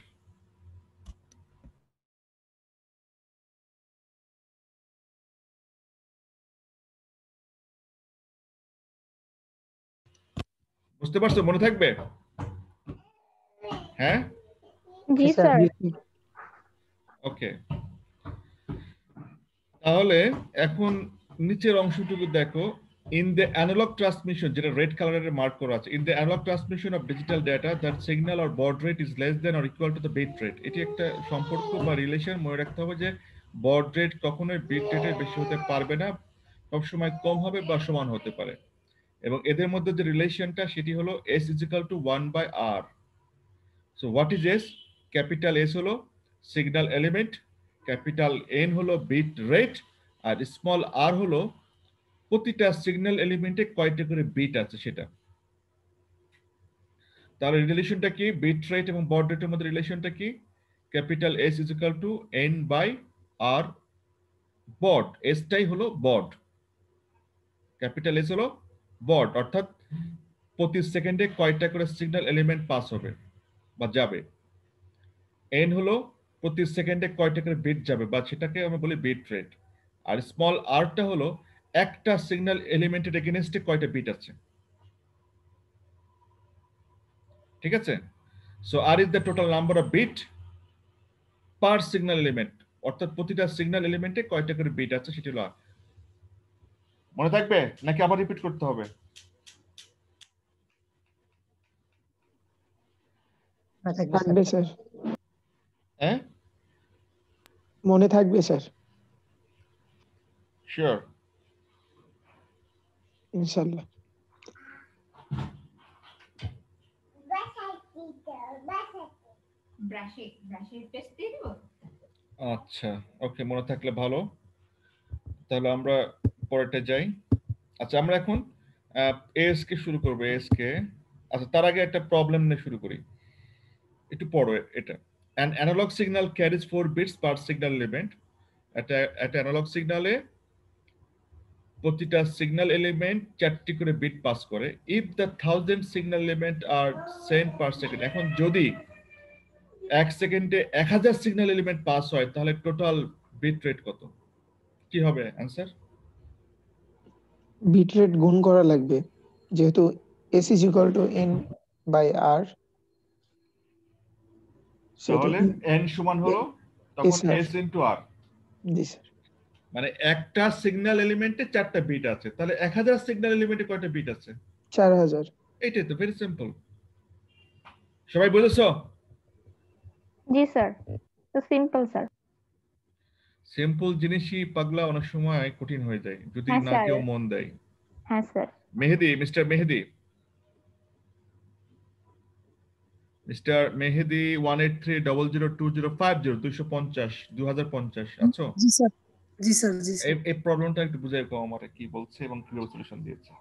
বুঝতে পারছো? মনে থাকবে? হ্যাঁ, জি স্যার। ওকে। তাহলে এখন নিচের অংশটুকু দেখো, ইন দ্য অ্যানালগ ট্রান্সমিশন, যেটা রেড কালারে মার্ক করা আছে, in the analogue transmission of digital data that signal or baud rate is less than or equal to the bit rate. এটি একটা সম্পর্ক বা রিলেশন মনে রাখতে হবে যে বড রেট কখনোই বিট রেটের বেশি হতে পারবে না, সবসময় কম হবে বা সমান হতে পারে। এবং এদের মধ্যে যে রিলেশনটা সেটি হলো s is equal to 1/r. So what is s? Capital S হলো সিগন্যাল এলিমেন্ট, ক্যাপিটাল N হলো বিট রেট, আর স্মল r হলো প্রতিটা সিগন্যাল এলিমেন্টে কয়টা করে বিট আছে সেটা। তাহলে রিলেশনটা কি? বিট রেট এবং বড রেটের মধ্যে রিলেশনটা কি? Capital S is equal to N/r বড। এসটাই হলো বড, ক্যাপিটাল S হলো বড, অর্থাৎ প্রতি সেকেন্ডে কয়টা করে সিগন্যাল এলিমেন্ট পাস হবে বা যাবে। এন হলো প্রতি সেকেন্ডে কয়টা করে বিট যাবে বা সেটাকে আমরা বলি বিট রেট। আর স্মল আরটা হলো একটা সিগন্যাল এলিমেন্টের এগেইনস্টে কয়টা বিট আছে। ঠিক আছে? So r is the total number of bit per signal element, অর্থাৎ প্রতিটা সিগন্যাল এলিমেন্টে কয়টা করে বিট আছে সেটা হলো আর। মনে থাকবে নাকি আবার রিপিট করতে হবে? থাকবে স্যার। হ্যাঁ, মনে থাকবে স্যার, শিওর, ইনশাআল্লাহ। আচ্ছা ওকে, মনে থাকলে ভালো। তাহলে আমরা পরেরটা যাই। আচ্ছা আমরা এখন এস কে শুরু করবো, এস কে। আচ্ছা তার আগে একটা প্রবলেম নিয়ে শুরু করি, একটু পড়ো এটা। An analog signal carries 4 bits per signal element. একটা অ্যানালগ সিগন্যালে প্রতিটা সিগন্যাল এলিমেন্ট 4টি করে বিট পাস করে। If the 1000 signal element are sent per second, এখন যদি এক সেকেন্ডে 1000 সিগন্যাল এলিমেন্ট পাস হয় তাহলে টোটাল বিট রেট কত? কি হবে অ্যানসার? বিট রেট গুণ করা লাগবে, যেহেতু s is equal to n/r। তাহলে n সমান হলো তখন s ইনটু r। জি স্যার। মানে একটা সিগন্যাল এলিমেন্টে 4টা বিট আছে, তাহলে 1000 সিগন্যাল এলিমেন্টে কয়টা বিট আছে? 4000। এইটাই তো, ভেরি সিম্পল। সবাই বুঝেছো? জি স্যার, তো সিম্পল স্যার। সিম্পল জিনিসই পাগলা অনেক সময় কঠিন হয়ে যায় যদি হ্যাঁ না স্যার। কেউ মন দেয়। হ্যাঁ স্যার। মেহেদি, মিস্টার মেহেদি, মিস্টার মেহেদি 183002050 250 আছো? জি স্যার, জি স্যার, জি স্যার। এই প্রবলেমটা একটু বুঝাই কও আমারে, কি বলছে এবং কিভাবে সলিউশন দিয়েছে।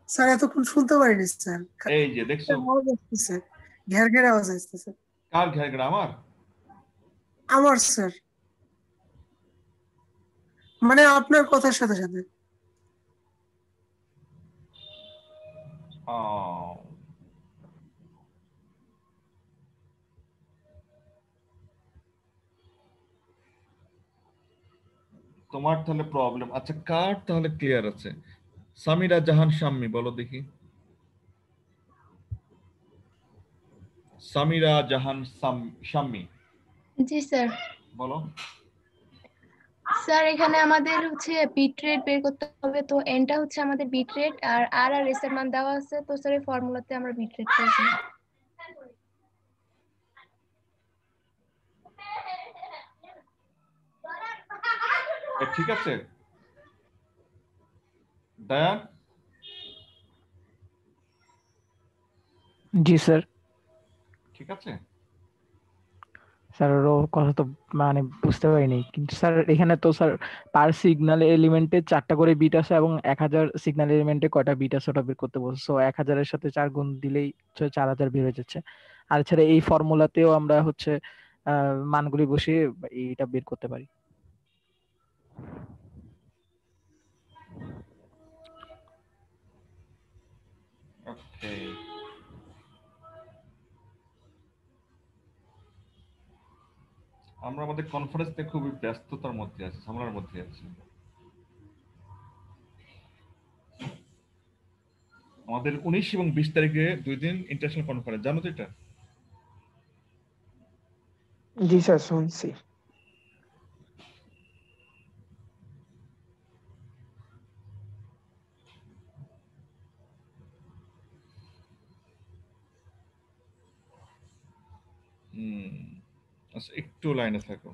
স্যার এতক্ষণ শুনতে পারিনি স্যার। এই যে দেখছো, আওয়াজ আসতেছে, ঘের ঘের আওয়াজ আসতেছে। কার ঘের ঘের? আমার? আমার স্যার, মানে আপনার কথার সাথে সাথে। তোমার তাহলে প্রবলেম। আচ্ছা কার তাহলে ক্লিয়ার আছে? সামিরা জাহান শাম্মী বলো দেখি। সামিরা জাহান শাম্মী জি স্যার। বলো। স্যার এখানে আমাদের হচ্ছে বিট রেট বের করতে হবে, তো এনটা হচ্ছে আমাদের বিট রেট আর আর আর এস এর মান দেওয়া আছে, তো স্যার এই ফর্মুলাতে আমরা বিট রেট পেয়েছি। ঠিক আছে দয়া? জি স্যার। ঠিক আছে স্যার ওর কথা তো মানে বুঝতে পারিনি, কিন্তু স্যার এখানে তো স্যার পার সিগন্যাল এলিমেন্টে 4টা করে বিট আছে এবং 1000 সিগন্যাল এলিমেন্টে কয়টা বিট আছে ওটা বের করতে বলছে। সো 1000 এর সাথে 4 গুণ দিলেই 4000 বের হয়ে যাচ্ছে। আর এছাড়া এই ফর্মুলাতেও আমরা হচ্ছে মানগুলি বসিয়ে এইটা বের করতে পারি। ওকে, আমরা আমাদের কনফারেন্সে খুবই ব্যস্ততার মধ্যে আছি, ঝামেলার মধ্যে আছি। আমাদের 19 এবং 20 তারিখে 2 দিন ইন্টারন্যাশনাল কনফারেন্স, জানো তো এটা? জি স্যার, শুনছি। আচ্ছা, একটু লাইনে থাকো।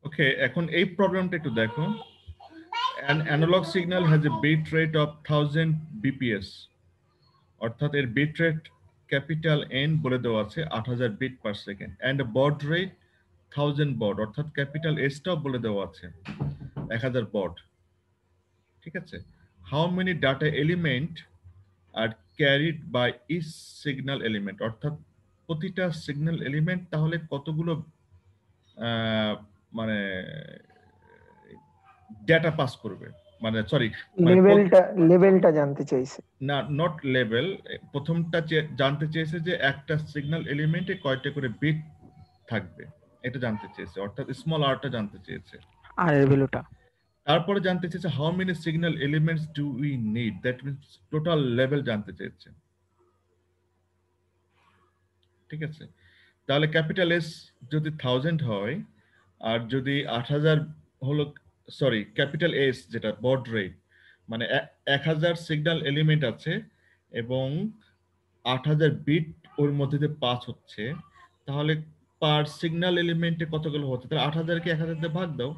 ওকে, এখন এই প্রবলেমটা একটু দেখো। An analog signal has a bit rate of 1000 bps, অর্থাৎ এর বিট রেট ক্যাপিটাল এন বলে দেওয়া আছে 8000 bit per second, and baud rate 1000 baud, অর্থাৎ ক্যাপিটাল এসটাও বলে দেওয়া আছে 1000 বড। ঠিক আছে, how many data element are carried by each signal element, অর্থাৎ প্রতিটা সিগন্যাল এলিমেন্ট তাহলে কতগুলো মানে ডেটা পাস করবে, মানে সরি লেভেলটা জানতে চাইছে না, নট লেভেল। প্রথমটা জানতে চেয়েছে যে একটা সিগন্যাল এলিমেন্টে কয়টা করে বিট থাকবে, এটা জানতে চেয়েছে, অর্থাৎ স্মল আরটা জানতে চেয়েছে, আর এর ভ্যালুটা। তারপরে জানতে চেয়েছে how many signal elements do we need, that means total level জানতে চেয়েছে। ঠিক আছে, তাহলে ক্যাপিটাল এস যদি 1000 হয় আর যদি 8000 হলো, সরি ক্যাপিটাল এস যেটা বড রেট, মানে 1000 সিগন্যাল এলিমেন্ট আছে এবং 8000 বিট ওর মধ্যে দিয়ে পাস হচ্ছে, তাহলে পার সিগন্যাল এলিমেন্টে কতগুলো হচ্ছে, তাহলে 8000 কে 1000 দিয়ে ভাগ দাও,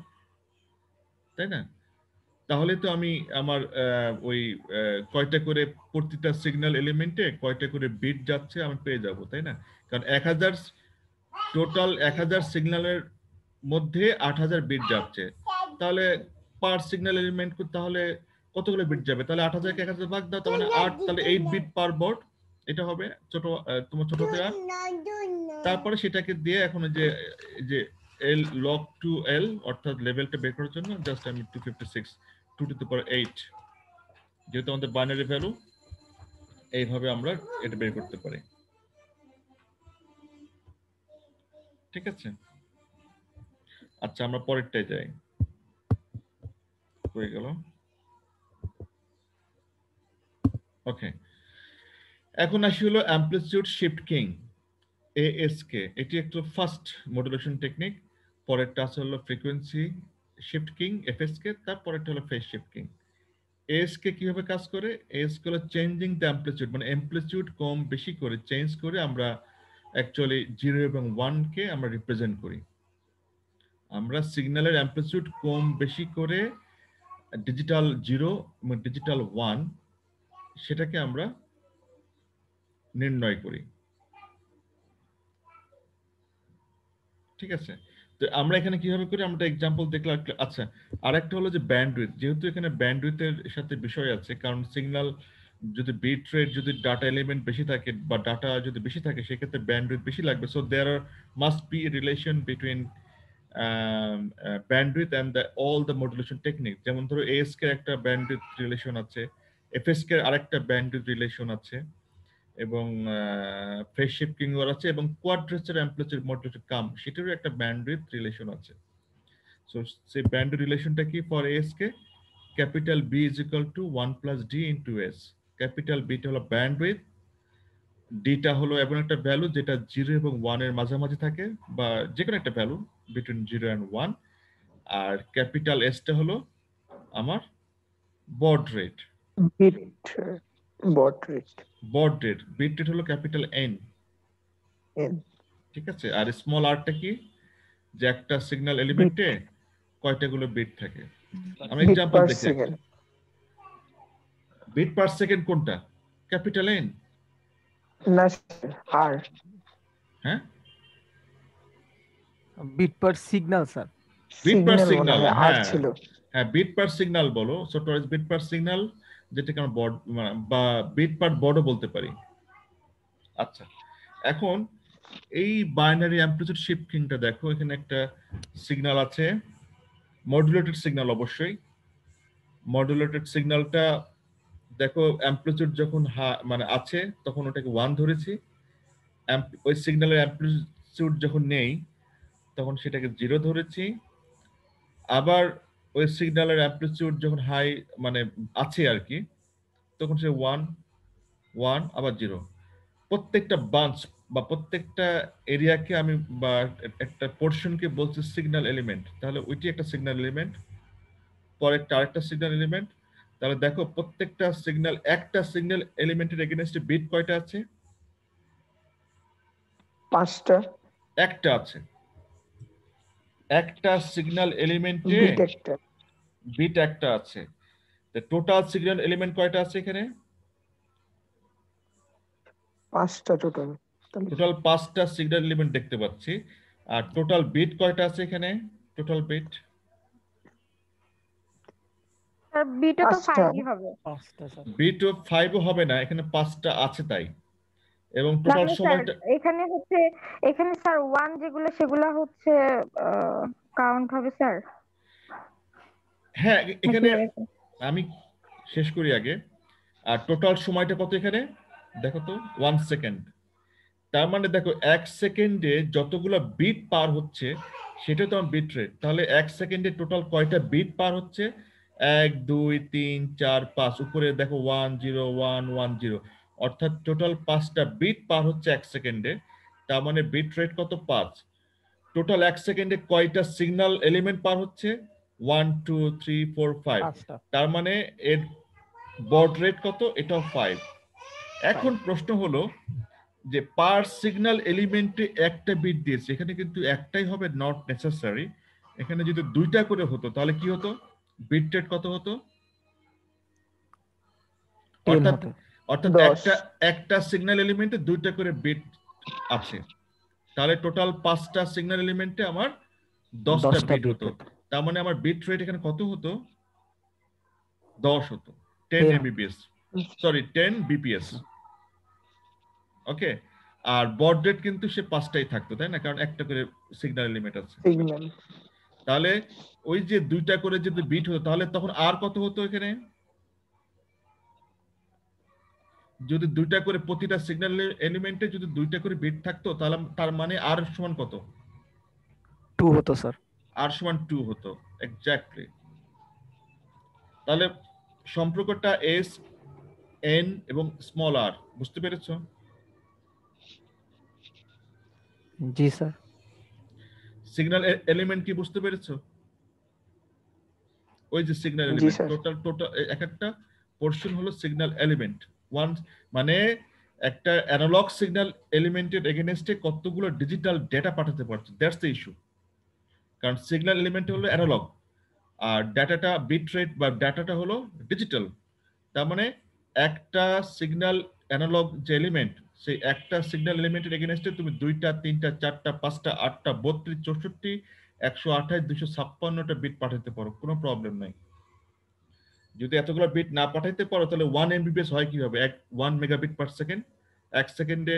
তাই না? তাহলে তো আমি আমার ওই কয়টা করে প্রতিটা সিগন্যাল এলিমেন্টে কয়টা করে বিট যাচ্ছে আমি পেয়ে যাব, তাই না? কারণ 1000 টোটাল 1000 সিগন্যালের মধ্যে 8000 বিট যাচ্ছে, তাহলে পার সিগন্যাল এলিমেন্ট তাহলে কতগুলো বিট যাবে, তাহলে 8000 কে 1000 ভাগ দাও, তার মানে 8, তাহলে 8 বিট পার বট, এটা হবে ছোট তোমার ছোটতে আর তারপরে সেটাকে দিয়ে এখন যে এল লগ টু এল অর্থাৎ লেভেলটা বের করার জন্য জাস্ট আমি 256 2 টু দি পাওয়ার 8, যেহেতু আমাদের বাইনারি ভ্যালু, এইভাবে আমরা এটা বের করতে পারি। ঠিক আছে, আচ্ছা আমরা পরেরটায় যাই, হয়ে গেল। ওকে, এখন আসি হলো অ্যামপ্লিটিউড শিফট কিং, ASK, এটি একটা ফার্স্ট মডুলেশন টেকনিক। পরেরটা আছে হলো ফ্রিকোয়েন্সি শিফট কিং FSK, তারপরেরটা হলো ফেজ শিফট কিং। ASK কিভাবে কাজ করে? ASK হলো চেঞ্জিং দ্য অ্যামপ্লিটিউড, মানে অ্যামপ্লিটিউড কম বেশি করে চেঞ্জ করে আমরা অ্যাকচুয়ালি 0 এবং 1 কে আমরা রিপ্রেজেন্ট করি। আমরা সিগন্যালের অ্যামপ্লিটিউড কম বেশি করে ডিজিটাল 0 এবং ডিজিটাল 1 সেটাকে আমরা নির্ণয় করি। ঠিক আছে, তো আমরা এখানে কিভাবে করি, আমরা এক্সাম্পল দেখলাম। আচ্ছা, আরেকটা হলো যে ব্যান্ডউইথ, যেহেতু এখানে ব্যান্ডউইথের সাথে বিষয় আছে, কারণ সিগন্যাল যদি বিট রেট যদি ডাটা এলিমেন্ট বেশি থাকে বা ডাটা যদি বেশি থাকে সেক্ষেত্রে ব্যান্ডউইথ বেশি লাগবে। So there must be relation between bandwidth and all the modulation technique. যেমন ধরো ASK এর একটা ব্যান্ডউইথ রিলেশন আছে, FSK এর আরেকটা ব্যান্ডউইথ রিলেশন আছে, এবং ফেজ শিফটিং এর আছে, এবং কোয়াড্রেচার অ্যামপ্লিটিউড মডুলেটেড কাম সেটারও একটা ব্যান্ডউইথ রিলেশন আছে। সো সেই ব্যান্ডউইথ রিলেশনটা কি for ASK? Capital B is equal to 1 plus D into S। Capital B টা হলো ব্যান্ডউইথ, D টা হলো এমন একটা ভ্যালু যেটা 0 এবং 1 এর মাঝামাঝি থাকে, বা যে কোনো একটা ভ্যালু বিটুইন 0 and 1, আর ক্যাপিটাল S টা হলো আমার baud rate. Baud rate bit rate হলো ক্যাপিটাল N, ঠিক আছে। আর স্মল r টা কি, যে একটা সিগন্যাল এলিমেন্টে কয়টা গুলো বিট থাকে। আমি এক্সাম্পল দেখি। বিট পার সেকেন্ড কোনটা? ক্যাপিটাল N না আর হ্যাঁ, bit per signal sir. Bit per signal, আর হ্যাঁ ছিল। হ্যাঁ, বিট পার সিগন্যাল বলো। So towards bit per signal, যেটাকে আমরা বড বা বিট পার বডও বলতে পারি। আচ্ছা, এখন এই বাইনারি অ্যামপ্লিটিউড শিফটিংটা দেখো, এখানে একটা সিগন্যাল আছে, মডুলেটেড সিগন্যাল। অবশ্যই মডুলেটেড সিগন্যালটা দেখো, অ্যামপ্লিটিউড যখন মানে আছে তখন ওটাকে 1 ধরেছি, ওই সিগন্যালের অ্যামপ্লিটিউড যখন নেই তখন সেটাকে 0 ধরেছি, আবার ওই সিগন্যালের অ্যামপ্লিটিউড যখন হাই মানে আছে আর কি, তখন সে 1 1 আবার 0। প্রত্যেকটা বাঞ্চ বা প্রত্যেকটা এরিয়াকে আমি বা একটা পোর্শনকে বলছি সিগন্যাল এলিমেন্ট। তাহলে ওইটি একটা সিগন্যাল এলিমেন্ট, পরেরটা আরেকটা সিগন্যাল এলিমেন্ট। তাহলে দেখো প্রত্যেকটা সিগন্যাল, একটা সিগন্যাল এলিমেন্টের এগেইনস্টে বিট কয়টা আছে? 5টা। একটা আছে। একটা সিগন্যাল এলিমেন্টে বিট একটা আছে। তো টোটাল সিগন্যাল এলিমেন্ট কয়টা আছে এখানে? 5টা টোটাল। টোটাল 5টা সিগন্যাল এলিমেন্ট দেখতে পাচ্ছি। আর টোটাল বিট কয়টা আছে এখানে? টোটাল বিট স্যার বিটা তো 5ই হবে। 5টা স্যার। বিট 5 হবে না, এখানে 5টা আছে তাই। এবং টোটাল সময়টা এখানে হচ্ছে, এখানে স্যার 1 যেগুলো সেগুলো হচ্ছে কাউন্ট হবে স্যার। হ্যাঁ, এখানে আমি শেষ করি আগে। আর টোটাল সময়টা কত এখানে দেখো তো, 1 সেকেন্ড। তার মানে দেখো 1 সেকেন্ডে যতগুলো বিট পার হচ্ছে সেটা তো আমার বিট রেট। তাহলে 1 সেকেন্ডে টোটাল কয়টা বিট পার হচ্ছে? 1 2 3 4 5, উপরে দেখো 1 0 1 1 0, অর্থাৎ টোটাল 5টা বিট পার হচ্ছে 1 সেকেন্ডে। তার মানে বিট রেট কত? 5। টোটাল 1 সেকেন্ডে কয়টা সিগন্যাল এলিমেন্ট পার হচ্ছে? 1 2 3 4 5। তার মানে এর বড রেট কত? এটাও 5। এখন প্রশ্ন হলো যে পার সিগন্যাল এলিমেন্টে একটা বিট দিয়েছে, এখানে কিন্তু একটাই হবে, নট নেসেসারি। এখানে যদি 2টা করে হতো তাহলে কি হতো? বিট রেট কত হতো? অর্থাৎ একটা সিগন্যাল এলিমেন্টে 2টা করে বিট আছে, তাহলে টোটাল 5টা সিগন্যাল এলিমেন্টে আমার 10টা বিট হতো। তার মানে আমার বিট রেট এখানে কত হতো? 10 হতো, 10 Mbps, সরি 10 bps। ওকে, আর বড রেট কিন্তু সে 5টাই থাকতো, তাই না? কারণ একটা করে সিগন্যাল এলিমেন্ট আছে। তাহলে ওই যে 2টা করে যদি বিট হতো তাহলে তখন আর কত হতো এখানে? যদি 2টা করে প্রতিটা সিগন্যাল এলিমেন্টে যদি 2টা করে বিট থাকতো তাহলে তার মানে আর সমান কত? 2 হতো স্যার। আর সমান 2 হতো, এক্স্যাক্টলি। তাহলে সম্পর্কটা এস এন এবং স্মল আর, বুঝতে পেরেছো? জি স্যার। সিগন্যাল এলিমেন্ট কি বুঝতে পেরেছো? ওই যে সিগন্যাল এলিমেন্ট, টোটাল এক একটা পোরশন হলো সিগন্যাল এলিমেন্ট। ওয়ান মানে একটা অ্যানালগ সিগন্যাল এলিমেন্টের এগেইনস্টে কতগুলো ডিজিটাল ডেটা পাঠাতে পারছে, দ্যাটস দ্য ইস্যু। কারণ সিগন্যাল এলিমেন্ট হলো অ্যানালগ আর ডাটাটা বিট রেট বা ডাটাটা হলো ডিজিটাল। তার মানে একটা সিগন্যাল অ্যানালগ যে এলিমেন্ট, সেই একটা সিগন্যাল এলিমেন্টের এগেইনস্টে তুমি 2টা 3টা 4টা 5টা 8টা 32 64 128 256টা বিট পাঠাতে পারো, কোনো প্রবলেম নাই। যদি এতগুলো বিট না পাঠাইতে পারো তাহলে 1 MBPS হয় কিভাবে? 1 মেগাবিট পার সেকেন্ড, এক সেকেন্ডে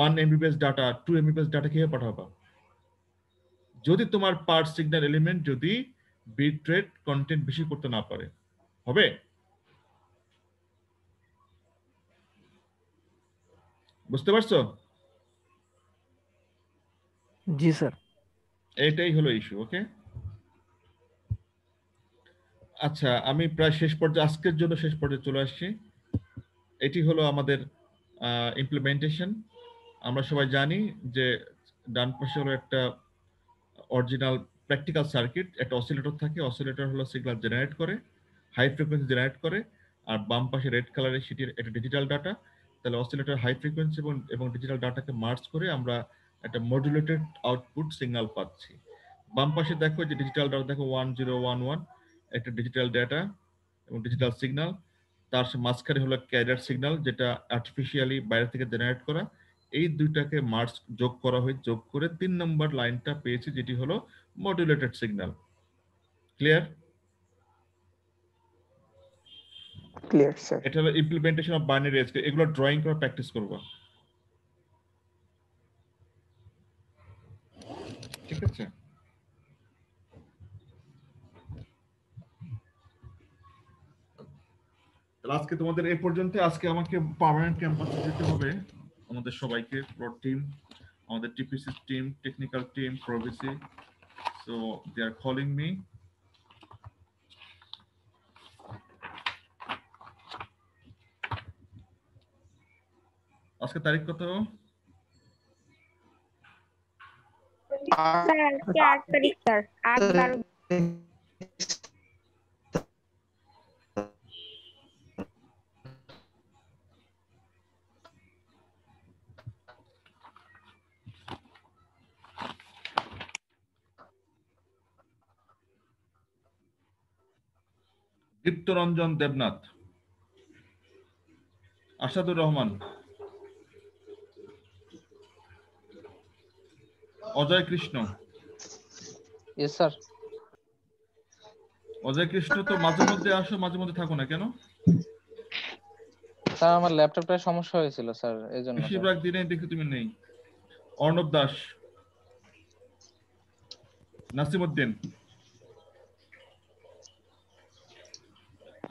1 MBPS ডাটা, 2 MBPS ডাটা কিভাবে পাঠাবা? যদি তোমার পার সিগন্যাল এলিমেন্ট যদি বিট রেট কন্টেন্ট বেশি করতে না পারে, হবে? বুঝতে পারছো? জি স্যার। এটাই হলো ইস্যু। ওকে, আচ্ছা আমি প্রায় শেষ পর্যায়ে, আজকের জন্য শেষ পর্যায়ে চলে আসছি। এটি হলো আমাদের ইমপ্লিমেন্টেশন। আমরা সবাই জানি যে ডান পাশে হলো একটা অরিজিনাল প্র্যাকটিক্যাল সার্কিট, একটা অসিলেটর থাকে, অসিলেটর হলো সিগন্যাল জেনারেট করে, হাই ফ্রিকোয়েন্সি জেনারেট করে, আর বাম পাশে রেড কালারের সেটির একটা ডিজিটাল ডাটা। তাহলে অসিলেটর হাই ফ্রিকোয়েন্সি এবং ডিজিটাল ডাটাকে মার্জ করে আমরা একটা মডুলেটেড আউটপুট সিগন্যাল পাচ্ছি। বাম পাশে দেখো যে ডিজিটাল ডাটা দেখো 1011, একটা ডিজিটাল ডাটা এবং ডিজিটাল সিগন্যাল, তার মাঝখানে হলো ক্যারিয়ার সিগন্যাল যেটা আর্টিফিশিয়ালি বাইরে থেকে জেনারেট করা। এই দুইটাকে মার্জ যোগ করা হয়, যোগ করে 3 নম্বর লাইনটা পেয়েছি যেটি হলো modulated signal. Clear? Clear sir. এটা হলো ইমপ্লিমেন্টেশন অফ বাইনারি এসকে। এগুলো ড্রয়িং করে প্র্যাকটিস করবা, ঠিক আছে? তাহলে আজকে তোমাদের এই পর্যন্ত। আজকে আমাকে পার্মানেন্ট ক্যাম্পাসে যেতে হবে আমাদের সবাইকে, পুরো টিম, আমাদের টিপিসি টিম, টেকনিক্যাল টিম, প্রভিসি। So they are calling me. আজকে তারিখ কত? স্যার আজকে 8 তারিখ sir, 8/12। Diptaranjan Debnath, Asadur Rahman, Ajay Krishna. Yes sir. Ajay Krishna তো মাঝে মধ্যে আসো, মাঝে মধ্যে থাকো না কেন? স্যার আমার ল্যাপটপটায় সমস্যা হয়েছিল স্যার, এইজন্য স্যার। বেশিরভাগ দিনে দেখি তুমি নেই। Arnab Das, Nasimuddin,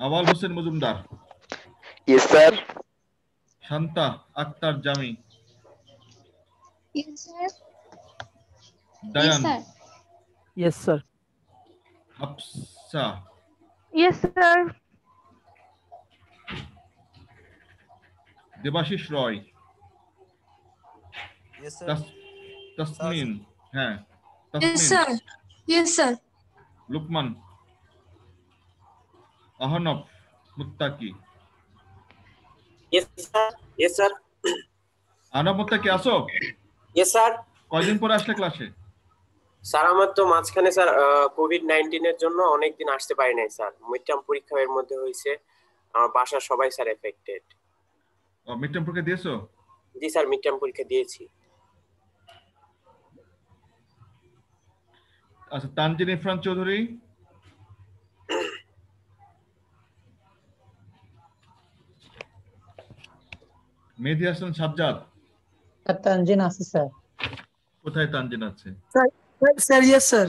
Awal Hossain Majumder. Yes sir. Shanta Akter Jami, Yes, sir. Dayan, yes sir. Hafsa, yes sir. Debashis Roy, Yes, sir. Tasmin, হ্যাঁ Yes, তসমিন, sir. Yes, sir. Luqman, আহনফ, মুত্তাকি। Yes, sir. Yes, sir. আহনফ, মুত্তাকি আসো। Yes, sir. কয়দিন পরে আসলে ক্লাসে? স্যার আমার তো মাঝখানে স্যার কোভিড-19 এর জন্য অনেকদিন আসতে পারি নাই স্যার। মিড টার্ম পরীক্ষা এর মধ্যে হয়েছে, আমার বাসার সবাই স্যার এফেক্টেড। মিড টার্ম পরীক্ষা দিয়েছো? জি স্যার, মিড টার্ম পরীক্ষা দিয়েছি। আচ্ছা, তানজিন ইরফান চৌধুরী, মেহেদী হাসান সাজ্জাদ। তানজিন আছে স্যার। কোথায় তানজিন আছে? Sir, yes sir.